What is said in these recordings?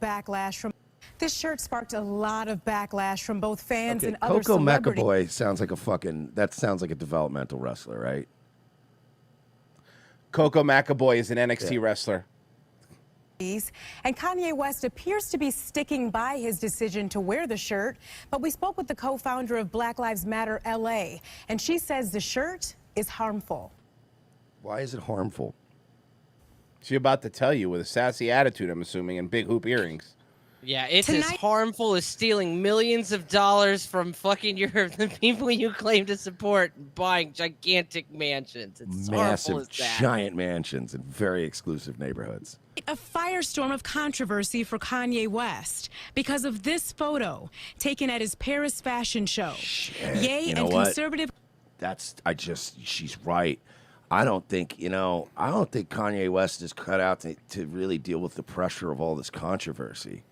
backlash from. This shirt sparked a lot of backlash from both fans and other Coco celebrities. McAvoy sounds like a fucking. That sounds like a developmental wrestler, right? Coco McAvoy is an NXT wrestler. And Kanye West appears to be sticking by his decision to wear the shirt. But we spoke with the co-founder of Black Lives Matter LA, and she says the shirt is harmful. Why is it harmful? She's about to tell you with a sassy attitude, I'm assuming, and big hoop earrings. Yeah, it's as harmful as stealing millions of dollars from fucking the people you claim to support and buying gigantic mansions. It's Massive, giant mansions in very exclusive neighborhoods. A firestorm of controversy for Kanye West because of this photo taken at his Paris fashion show. Ye You know and what? conservative. She's right. I don't think Kanye West is cut out to really deal with the pressure of all this controversy.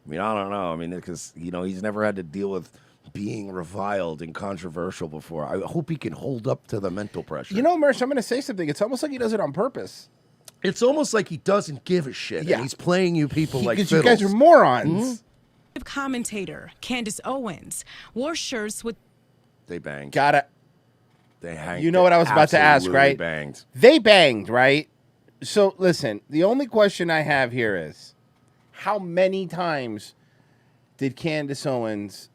I mean, I don't know. I mean, because, he's never had to deal with being reviled and controversial before. I hope he can hold up to the mental pressure. Mersh, I'm going to say something. It's almost like he does it on purpose. It's almost like he doesn't give a shit. Yeah. And he's playing you people like because fiddles. you guys are morons. Commentator Candace Owens wore shirts with. They banged. They hanged. You know what I was about to ask, right? Banged. They banged, right? So, listen, the only question I have here is, how many times did Candace Owens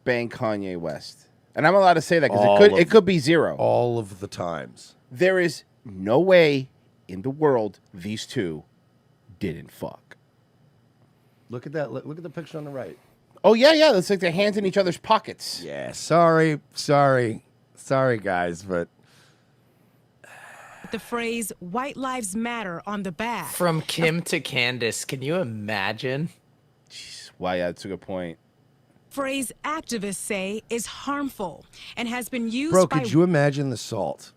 bang Kanye West? And I'm allowed to say that because it could be zero. All of the times. There is no way in the world these two didn't fuck. Look at that. Look at the picture on the right. Oh, yeah. It's like their hands in each other's pockets. Yeah, sorry, guys, but The phrase "White Lives Matter" on the back. From Kim to Candace, can you imagine? Jeez, wow, yeah, that's a good point. Phrase activists say is harmful and has been used bro, by. could you imagine the salt?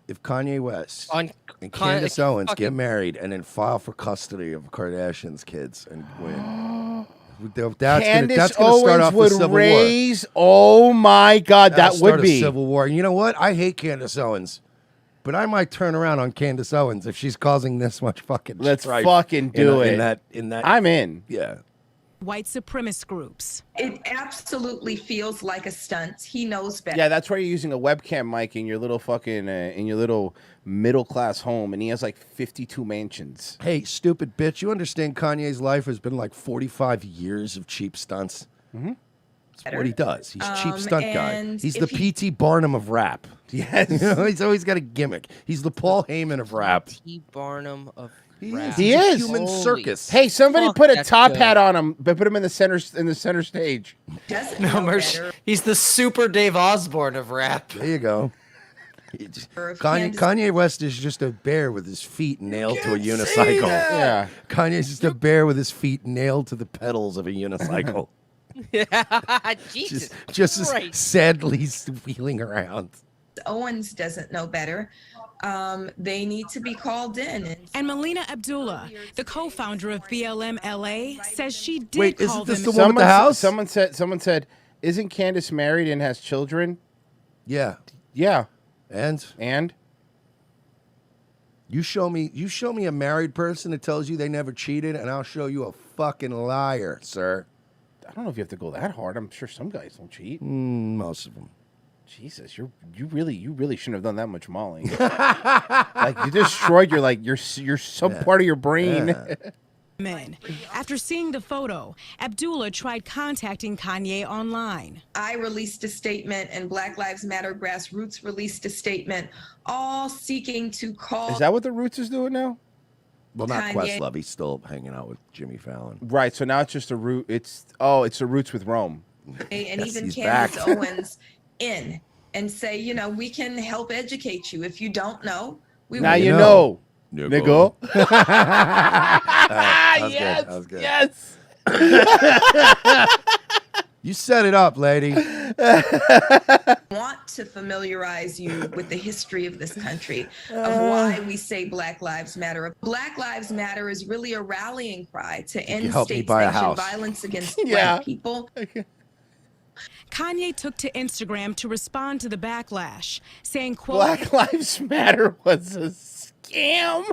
If Kanye West and Candace Owens get married and then file for custody of Kardashian's kids and win. That's gonna start off a civil war. Oh my God, that would be a civil war. And you know what? I hate Candace Owens, but I might turn around on Candace Owens if she's causing this much fucking. Let's strife fucking do it. In that, I'm in. Yeah. White supremacist groups. It absolutely feels like a stunt. He knows better. Yeah, that's why you're using a webcam mic in your little fucking in your little middle class home, and he has like 52 mansions. Hey, stupid bitch! You understand Kanye's life has been like 45 years of cheap stunts. Mm-hmm. That's what he does. He's a cheap stunt guy. and He's if the P.T. Barnum of rap. Yes, he's always got a gimmick. He's the Paul Heyman of rap. P. Barnum of He rap. is. He He's a is. human circus. Hey, somebody fuck, put a that's top good. hat on him, but put him in the center stage. Doesn't No, know better. he's the super Dave Osborne of rap. There you go. Kanye West is just a bear with his feet nailed to a unicycle. Yeah, Kanye's just a bear with his feet nailed to the pedals of a unicycle. Jesus just Christ. sadly wheeling around. Owens doesn't know better. They need to be called in. And Melina Abdullah, the co-founder of BLM LA, says she did Wait, call isn't this them. the one with the house? Someone said, "Isn't Candace married and has children?" Yeah. Yeah, And you show me a married person that tells you they never cheated, and I'll show you a fucking liar, sir. I don't know if you have to go that hard. I'm sure some guys don't cheat. Most of them. Jesus, you really shouldn't have done that much Molly. Like you destroyed your some part of your brain. Yeah. Men. After seeing the photo, Abdullah tried contacting Kanye online. I released a statement, and Black Lives Matter Grassroots released a statement, all seeking to call. Is that what the Roots is doing now? Well, not Kanye. Questlove. He's still hanging out with Jimmy Fallon. Right. So now it's just a root. It's the Roots with Rome. And Yes, even he's Candace back. Owens in and say, we can help educate you. If you don't know, we Now will. you know. Nigga. Yes. That was good. Yes. You set it up, lady. Want to familiarize you with the history of this country, of why we say Black Lives Matter. Black Lives Matter is really a rallying cry to end help me buy a state-sanctioned house? violence against Yeah. Black people. Kanye took to Instagram to respond to the backlash, saying, quote, Black Lives Matter was a scam.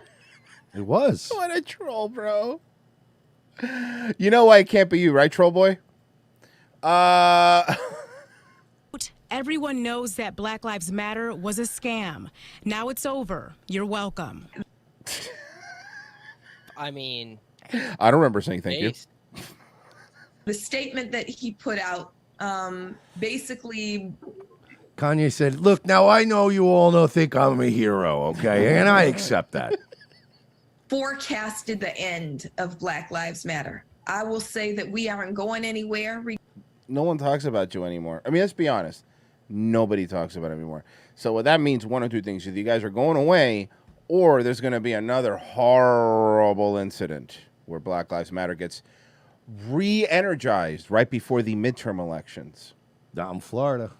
It was. What a troll, bro. You know why it can't be you, right, Troll Boy? Everyone knows that Black Lives Matter was a scam. Now it's over. You're welcome. I mean, I don't remember saying thank you. The statement that he put out basically Kanye said, "Look, now I know you all think I'm a hero, okay, and I accept that." forecasted the end of Black Lives Matter. I will say that we aren't going anywhere. No one talks about you anymore. I mean, let's be honest. Nobody talks about it anymore. So what that means, one or two things. Either you guys are going away, or there's going to be another horrible incident where Black Lives Matter gets re-energized right before the midterm elections. Down in Florida.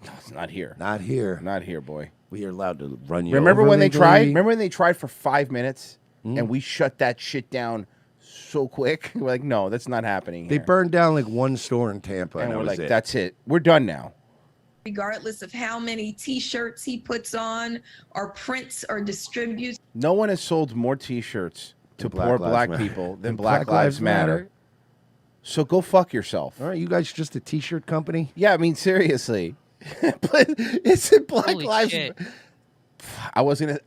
No, it's not here. Not here. Not here, boy. We are allowed to run you Remember over when they legally? tried? Remember when they tried for 5 minutes and we shut that shit down so quick? We're like, no, that's not happening They here. burned down like one store in Tampa, And and we're that was like, it. that's it. We're done now. Regardless of how many T-shirts he puts on or prints or distributes. No one has sold more T-shirts to Black poor Lives black Matter. people than Black Lives Matter. So go fuck yourself. All right, you guys just a T-shirt company? Yeah, I mean, seriously. But it's a Black Holy Lives. shit. I was gonna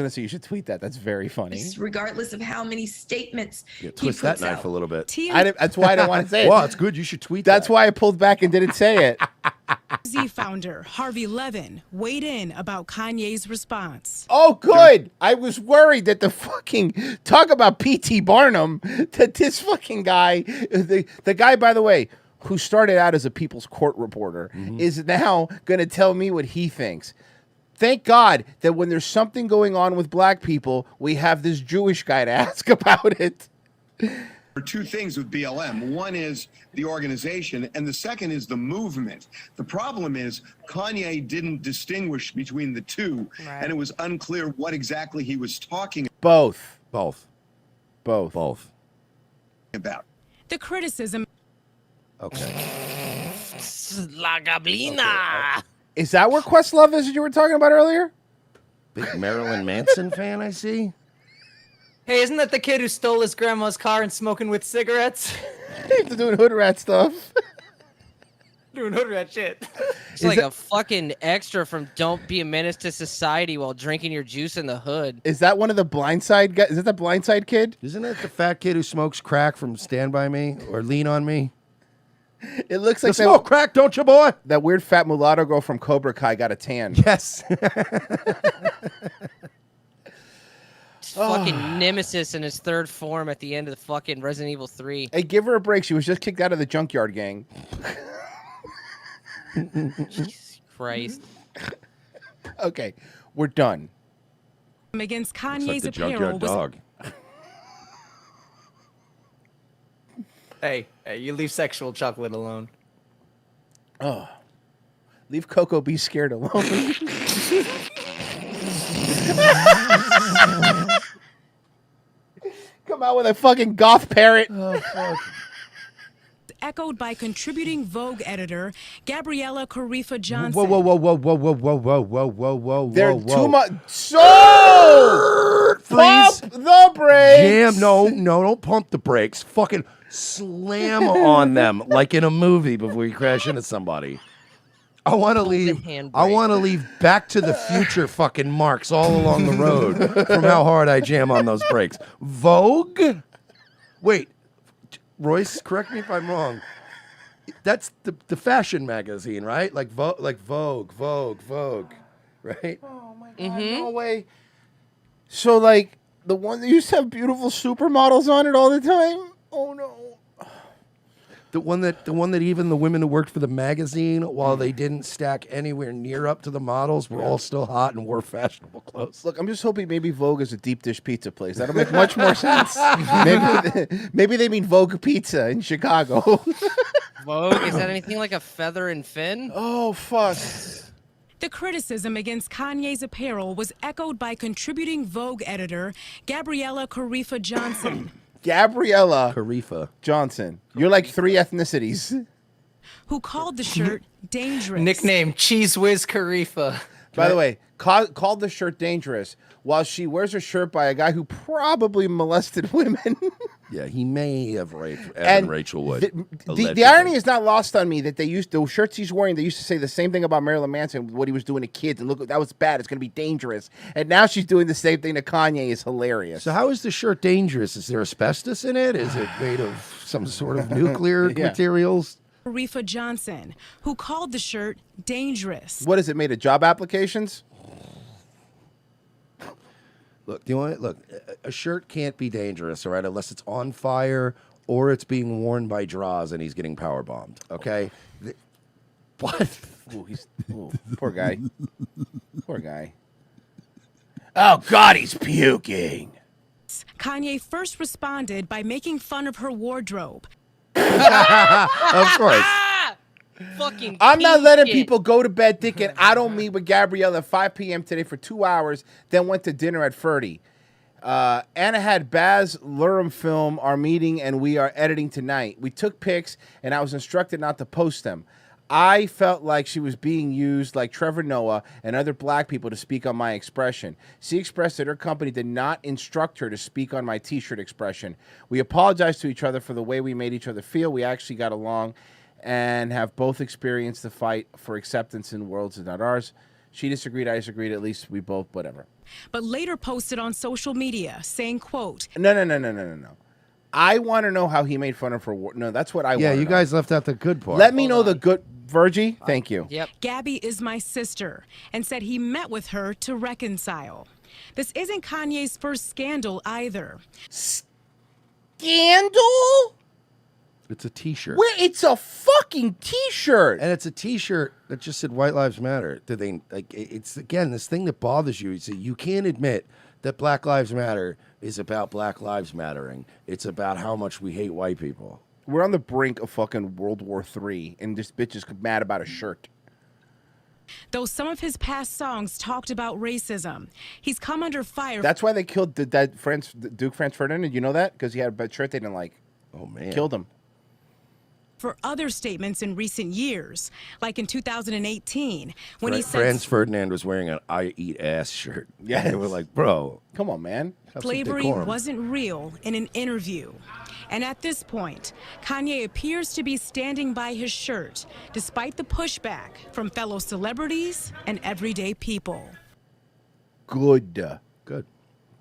say you should tweet that. That's very funny. Regardless of how many statements Yeah, he twist that puts knife out. a little bit. That's why I didn't want to say it. Well, it's good. You should tweet That's that. why I pulled back and didn't say it. Z founder Harvey Levin weighed in about Kanye's response. Oh, good. I was worried that the fucking talk about P.T. Barnum, that this fucking guy, the guy, by the way, who started out as a People's Court reporter, is now going to tell me what he thinks. Thank God that when there's something going on with black people, we have this Jewish guy to ask about it. There are two things with BLM. One is the organization, and the second is the movement. The problem is Kanye didn't distinguish between the two, and it was unclear what exactly he was talking Both. Both. about. The criticism. Okay. La Gablina. Is that where Questlove is that you were talking about earlier? Big Marilyn Manson fan, I see. Hey, isn't that the kid who stole his grandma's car and smoking with cigarettes? He's doing hood rat stuff. Doing hood rat shit. It's like a fucking extra from Don't Be a Menace to Society while drinking your juice in the hood. Is that one of the Blindside guys? Is that the Blindside kid? Isn't it the fat kid who smokes crack from Stand By Me or Lean On Me? It looks You like smoke crack, don't you, boy? that weird fat mulatto girl from Cobra Kai got a tan. Yes. Fucking Nemesis in his third form at the end of the fucking Resident Evil 3. Hey, give her a break. She was just kicked out of the junkyard gang. Jesus Christ. Okay, we're done. Against It's like Kanye's the apparel junkyard was dog. Hey, you leave sexual chocolate alone. Oh, leave Coco Be Scared alone. Come out with a fucking goth parrot. Oh, fuck. echoed by contributing Vogue editor Gabriella Carifa Johnson. Whoa, whoa, whoa, whoa, whoa, whoa, whoa, whoa, whoa, whoa, whoa, They're whoa. too much. So Freeze. pump the brakes. Jam, no, don't pump the brakes. Fucking slam on them like in a movie before you crash into somebody. I want to leave. I want to leave Back to the Future fucking marks all along the road from how hard I jam on those brakes. Vogue. Wait, Royce, correct me if I'm wrong. That's the fashion magazine, right? Like Vogue, right? Oh my god, no way. So like the one that used to have beautiful supermodels on it all the time? Oh no. The one that even the women who worked for the magazine, while they didn't stack anywhere near up to the models, were all still hot and wore fashionable clothes. Look, I'm just hoping maybe Vogue is a deep dish pizza place. That'll make much more sense. Maybe they mean Vogue Pizza in Chicago. Vogue? Is that anything like a feather and fin? Oh, fuck. The criticism against Kanye's apparel was echoed by contributing Vogue editor Gabriella Carifa Johnson. Gabriella Carifa Johnson. You're like 3 ethnicities. Who called the shirt dangerous. Nickname Cheese Whiz Carifa. By the way, called the shirt dangerous while she wears a shirt by a guy who probably molested women. Yeah, he may have raped Evan Rachel Wood. The irony is not lost on me that they used the shirts he's wearing. They used to say the same thing about Marilyn Manson, what he was doing to kids, and look, that was bad. It's going to be dangerous. And now she's doing the same thing to Kanye. Is hilarious. So how is the shirt dangerous? Is there asbestos in it? Is it made of some sort of nuclear materials? Reefa Johnson, who called the shirt dangerous. What is it made of? Job applications? Look, a shirt can't be dangerous, all right, unless it's on fire or it's being worn by Draws and he's getting power bombed. Okay, what? Poor guy. Poor guy. Oh God, he's puking. Kanye first responded by making fun of her wardrobe. Of course. Fucking I'm not letting it. people go to bed thinking I don't meet with Gabrielle at 5 p.m. today for 2 hours, then went to dinner at Ferdy. Anna had Baz Luhrmann film our meeting, and we are editing tonight. We took pics, and I was instructed not to post them. I felt like she was being used like Trevor Noah and other black people to speak on my expression. She expressed that her company did not instruct her to speak on my T-shirt expression. We apologized to each other for the way we made each other feel. We actually got along and have both experienced the fight for acceptance in worlds that are not ours. She disagreed, I disagreed, at least we both, whatever. But later posted on social media saying, quote, No. I want to know how he made fun of her. No, that's what I want to know. Yeah, you guys left out the good part. Let me know the good. Virgie, thank you. Yep. Gabby is my sister, and said he met with her to reconcile. This isn't Kanye's first scandal either. Scandal? It's a T-shirt. Where it's a fucking T-shirt, and it's a T-shirt that just said "White Lives Matter." Do they like? It's again this thing that bothers you. Is that you can't admit that Black Lives Matter is about Black Lives Mattering. It's about how much we hate white people. We're on the brink of fucking World War III, and this bitch is mad about a shirt. Though some of his past songs talked about racism, he's come under fire. That's why they killed Duke Franz Ferdinand. You know that? Because he had a shirt they didn't like. Oh, man. Killed him. For other statements in recent years, like in 2018, when he said Franz Ferdinand was wearing an "I Eat Ass" shirt. Yeah, they were like, "Bro, come on, man." slavery wasn't real in an interview. And at this point, Kanye appears to be standing by his shirt, despite the pushback from fellow celebrities and everyday people. Good.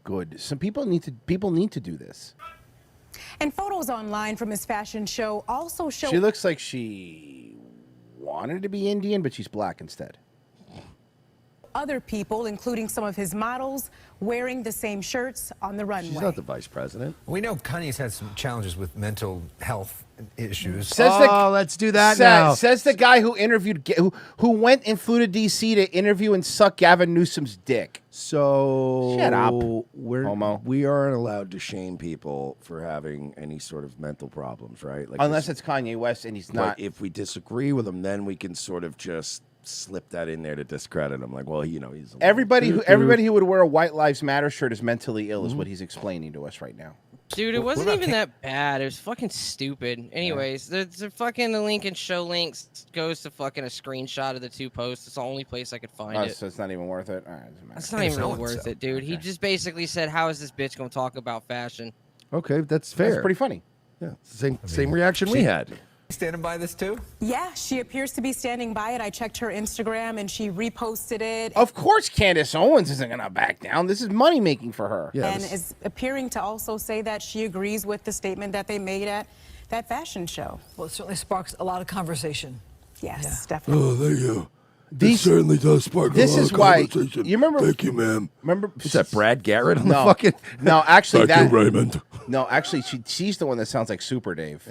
Good. Some people need to do this. And photos online from his fashion show also show... She looks like she wanted to be Indian, but she's black instead. Other people, including some of his models, wearing the same shirts on the runway. She's not the vice president. We know Kanye's had some challenges with mental health issues. Let's do that now. Says the guy who interviewed, who went and flew to D.C. to interview and suck Gavin Newsom's dick. So shut up, we aren't allowed to shame people for having any sort of mental problems, right? Like unless it's Kanye West and he's not. If we disagree with him, then we can sort of just slip that in there to discredit him. Like, well, he's everybody who would wear a White Lives Matter shirt is mentally ill, is what he's explaining to us right now. Dude, it wasn't even that bad. It was fucking stupid. Anyways, the fucking the link and show links goes to fucking a screenshot of the two posts. It's the only place I could find it. So it's not even worth it? All right, it's not even really worth it, dude. Okay. He just basically said, how is this bitch going to talk about fashion? Okay, that's fair. That's pretty funny. Yeah, same reaction we had. Standing by this too? Yeah, she appears to be standing by it. I checked her Instagram and she reposted it. Of course Candace Owens isn't going to back down. This is money making for her. And is appearing to also say that she agrees with the statement that they made at that fashion show. Well, it certainly sparks a lot of conversation. Yes, definitely. Oh, thank you. This certainly does spark a lot of conversation. You remember? Thank you, ma'am. Remember? Is that Brad Garrett on the fucking? No, actually, Thank you, Raymond. No, actually, she's the one that sounds like Super Dave.